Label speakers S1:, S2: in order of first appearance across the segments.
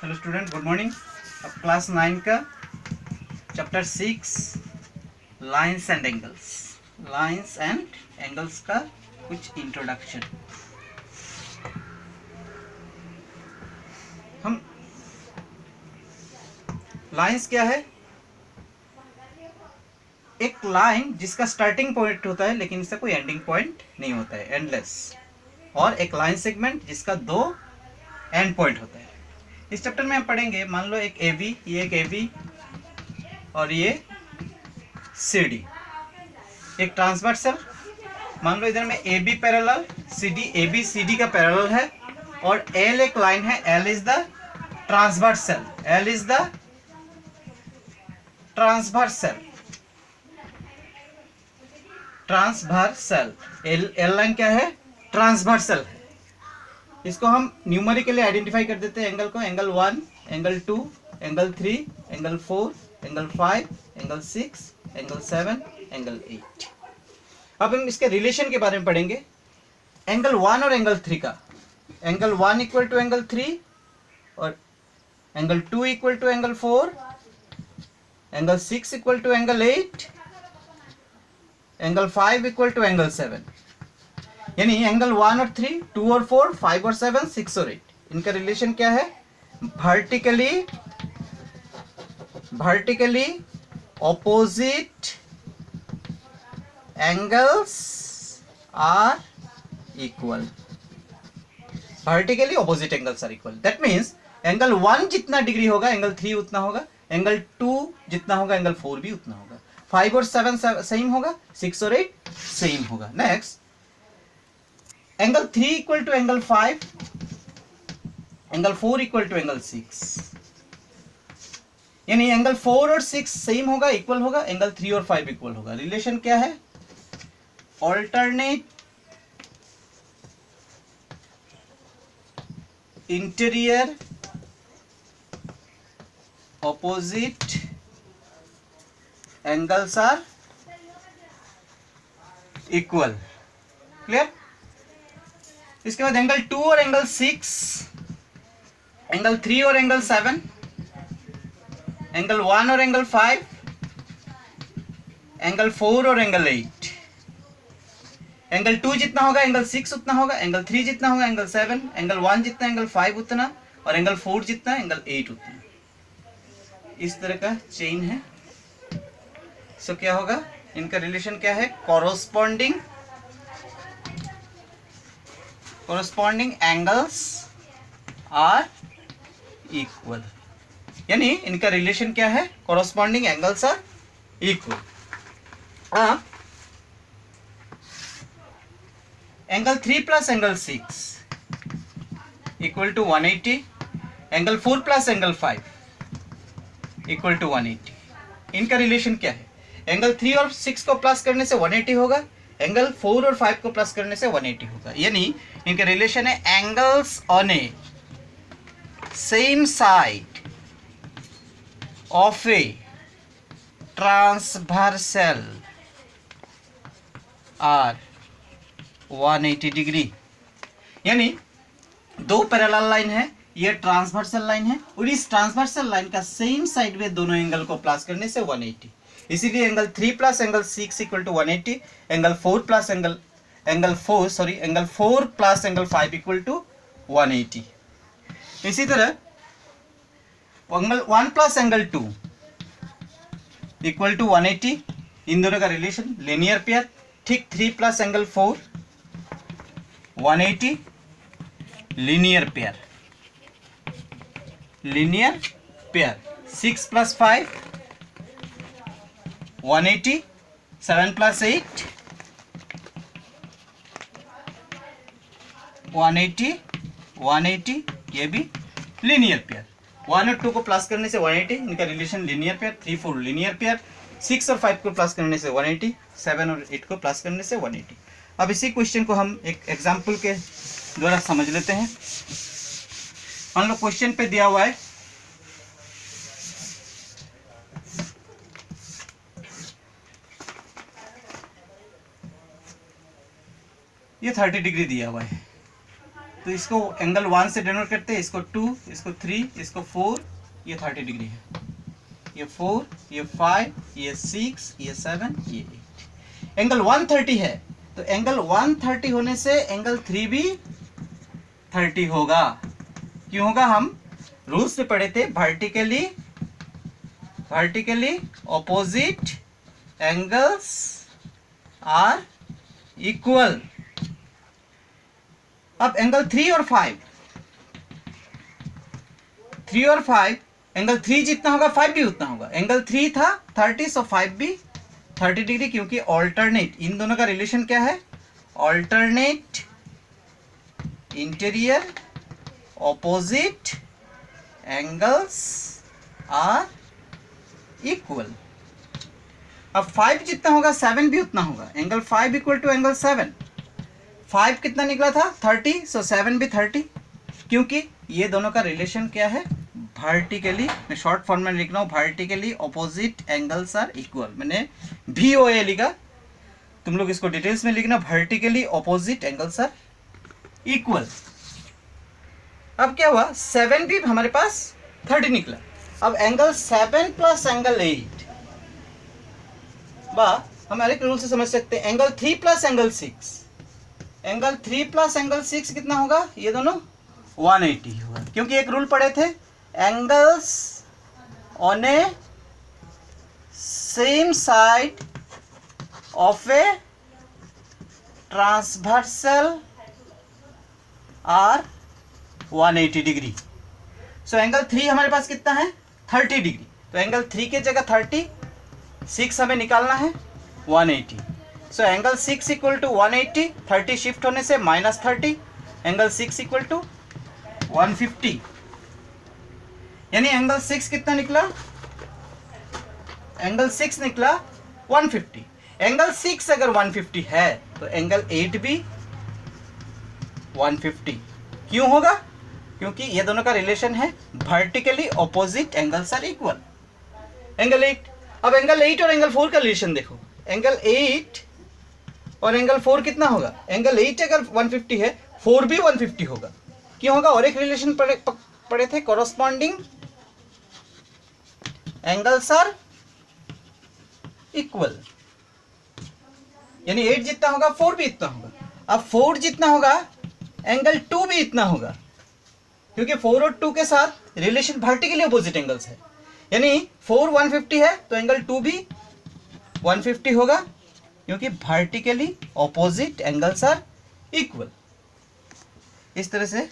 S1: Hello student, good morning. अब class 9 का chapter 6 lines and angles का कुछ इंट्रोडक्शन। हम लाइंस क्या है? एक लाइन जिसका स्टार्टिंग पॉइंट होता है लेकिन इसका कोई एंडिंग पॉइंट नहीं होता है, एंडलेस। और एक लाइन सेगमेंट जिसका दो एंड पॉइंट होता है। इस चैप्टर में हम पढ़ेंगे, मान लो एक AB, ये एक AB और ये CD, एक ट्रांसवर्सल। मान लो इधर में AB parallel, CD AB CD का पैरेलल है और L एक लाइन है, L is the transversal, L is the transversal, L line क्या है? ट्रांसवर्सल है। इसको हम न्यूमेरिकली आइडेंटिफाई कर देते हैं एंगल को, angle 1, angle 2, angle 3, angle 4, angle 5, angle 6, angle 7, angle 8। अब हम इसके रिलेशन के बारे में पढ़ेंगे। एंगल 1 और एंगल 3 का, एंगल 1 इक्वल टू एंगल 3 और angle 2 equal to angle 4, angle 6 equal to angle 8, angle 5 equal to angle 7। यानी एंगल 1 और 3, 2 और 4, 5 और 7, 6 और 8, इनका रिलेशन क्या है? Vertically opposite angles are equal. Vertically opposite angles are equal, that means angle 1 जितना डिग्री होगा एंगल 3 उतना होगा, एंगल 2 जितना होगा एंगल 4 भी उतना होगा, 5 और 7 सेम होगा, 6 और 8 सेम होगा। Next, angle 3 equal to angle 5, angle 4 equal to angle 6। यानी एंगल 4 और 6 सेम होगा, इक्वल होगा, एंगल 3 और 5 इक्वल होगा। रिलेशन क्या है? Alternate interior opposite angles are equal. Clear? इसके बाद एंगल 2 और एंगल 6, एंगल 3 और एंगल 7, एंगल 1 और एंगल 5, एंगल 4 और एंगल 8। एंगल 2 जितना होगा एंगल 6 उतना होगा, एंगल 3 जितना होगा एंगल 7, एंगल 1 जितना एंगल 5 उतना, और एंगल 4 जितना एंगल 8 उतना। इस तरह का चेन है। सो क्या होगा? इनका रिलेशन क्या है? Corresponding angles are equal. यानी इनका रिलेशन क्या है? Corresponding angles are equal. Angle 3 plus angle 6 equal to 180, angle 4 plus angle 5 equal to 180। इनका रिलेशन क्या है? एंगल 3 और 6 को प्लस करने से 180 होगा, एंगल 4 और 5 को प्लस करने से 180 होगा। यानी इनका रिलेशन है angles on a same side of a transversal are 180 degree. यानी दो पैरेलल लाइन है, ये ट्रांसवर्सल लाइन है और इस ट्रांसवर्सल लाइन का सेम साइड में दोनों एंगल को प्लस करने से 180। इसीलिए angle 3 plus angle 6 equal to 180, angle 4 plus angle 5 equal to 180। इसी तरह angle 1 plus angle 2 equal to 180। इन दोनों का रिलेशन लीनियर पेयर। ठीक 3 plus angle 4 180, linear pair. 6 plus 5 180, 7 plus 8 180, ये भी लीनियर पेयर। 1 और 2 को प्लस करने से 180, इनका relation linear pair. 3 4 linear pair. 6 और 5 को प्लस करने से 180, 7 और 8 को प्लस करने से 180। अब इसी क्वेश्चन को हम एक एग्जाम्पल के द्वारा समझ लेते हैं। मान लो क्वेश्चन पे दिया हुआ है ये 30 डिग्री दिया हुआ है। तो इसको एंगल 1 से डिनोट करते हैं, इसको 2, इसको 3, इसको 4, ये 30 डिग्री है, ये 4, ये 5, ये 6, ये 7, ये 8। एंगल 130 है, तो एंगल 130 होने से एंगल 3 भी 30 होगा। क्यों होगा? हम रूल्स में पढ़े थे, vertically opposite angles are equal. अब एंगल 3 और 5, एंगल 3 जितना होगा 5 भी उतना होगा। एंगल 3 था 30, सो 5 भी 30 डिग्री, क्योंकि ऑल्टरनेट, इन दोनों का रिलेशन क्या है? Alternate interior opposite angles are equal. अब 5 जितना होगा 7 भी उतना होगा। Angle 5 equal to angle 7। 5 कितना निकला था? 30, सो 7 भी 30, क्योंकि ये दोनों का रिलेशन क्या है? वर्टिकली, मैं शॉर्ट फॉर्म में लिख रहा हूँ, vertically opposite angles are equal. मैंने VOA लिखा, तुम लोग इसको डिटेल्स में लिखना, vertically opposite angles are equal. अब क्या हुआ? 7 भी हमारे पास 30 निकला। अब एंगल 7 प्लस एंगल 8, हम एक रूल से समझ सकते हैं, angle 3 plus angle 6। Angle 3 plus angle 6 कितना होगा? ये दोनों 180 होगा, क्योंकि एक रूल पढ़े थे, angles on a same side of a transversal are 180 degree. So angle 3 हमारे पास कितना है? 30 डिग्री। तो एंगल 3 की जगह 30, 6 हमें निकालना है, 180। So angle 6 equal to 180, 30 shift होने से -30, एंगल 6 इक्वल टू 150। यानी एंगल 6 कितना निकला? एंगल 6 निकला 150। एंगल 6 अगर 150 है तो एंगल 8 भी 150। क्यों होगा? क्योंकि ये दोनों का रिलेशन है vertically opposite angles are equal. Angle 8, अब एंगल 8 और एंगल 4 का रिलेशन देखो। एंगल 8 और एंगल 4 कितना होगा? एंगल 8 अगर 150 है, 4 भी 150 होगा। क्यों होगा? और एक रिलेशन पढ़े थे, कॉरस्पॉन्डिंग एंगल्स आर इक्वल। यानी 8 जितना होगा 4 भी इतना होगा। अब 4 जितना होगा एंगल 2 भी इतना होगा, क्योंकि 4 और 2 के साथ रिलेशन वर्टिकली अपोजिट एंगल्स है। यानी 4 150 है तो एंगल 2 भी 150 होगा, क्योंकि vertically opposite angles are equal. इस तरह से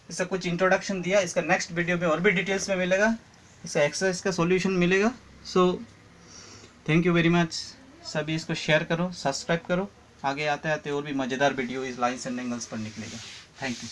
S1: इसका कुछ इंट्रोडक्शन दिया। इसका नेक्स्ट वीडियो में और भी डिटेल्स में मिलेगा, इसका एक्सरसाइज का सॉल्यूशन मिलेगा। So thank you very much. सभी इसको शेयर करो, सब्सक्राइब करो। आगे आते आते और भी मज़ेदार वीडियो इस लाइन्स एंड एंगल्स पर निकलेगा। Thank you.